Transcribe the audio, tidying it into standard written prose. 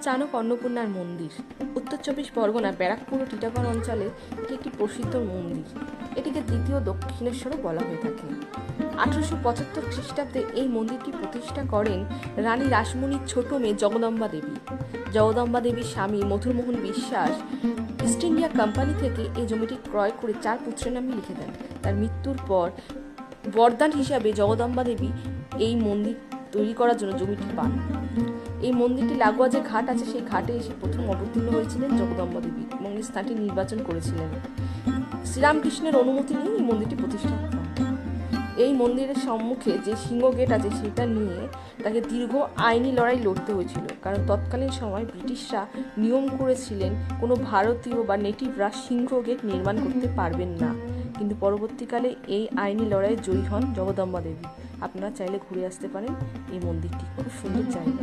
চানক অন্নপূর্ণার মন্দির উত্তর চব্বিশ পরগনা ব্যারাকপুর ও টিটাগড় অঞ্চলে এটি একটি প্রসিদ্ধ মন্দির। এটিকে দ্বিতীয় দক্ষিণেশ্বরও বলা হয়ে থাকে। 1875 খ্রিস্টাব্দে এই মন্দিরটি প্রতিষ্ঠা করেন রানী রাসমণির ছোট মেয়ে জগদম্বা দেবী। জগদম্বা দেবীর স্বামী মধুরমোহন বিশ্বাস ইস্ট ইন্ডিয়া কোম্পানি থেকে এই জমিটি ক্রয় করে 4 পুত্রের নামে লিখে দেন। তার মৃত্যুর পর বরদান হিসাবে জগদম্বা দেবী এই মন্দির তৈরি করার জন্য জমিটি পান। এই মন্দিরটি লাগোয়া যে ঘাট আছে সেই ঘাটে এসে প্রথম অবতীর্ণ হয়েছিলেন জগদম্বা দেবী এবং এই স্থানটি নির্বাচন করেছিলেন। শ্রীরামকৃষ্ণের অনুমতি নিয়ে এই মন্দিরটি প্রতিষ্ঠা করেন। এই মন্দিরের সম্মুখে যে সিংহ গেট আছে সেটা নিয়ে তাকে দীর্ঘ আইনি লড়াই লড়তে হয়েছিল, কারণ তৎকালীন সময় ব্রিটিশরা নিয়ম করেছিলেন কোনো ভারতীয় বা নেটিভরা সিংহ গেট নির্মাণ করতে পারবেন না। কিন্তু পরবর্তীকালে এই আইনি লড়াইয়ে জয়ী হন জগদম্বা দেবী। আপনারা চাইলে ঘুরে আসতে পারেন। এই মন্দিরটি খুব সুন্দর জায়গা।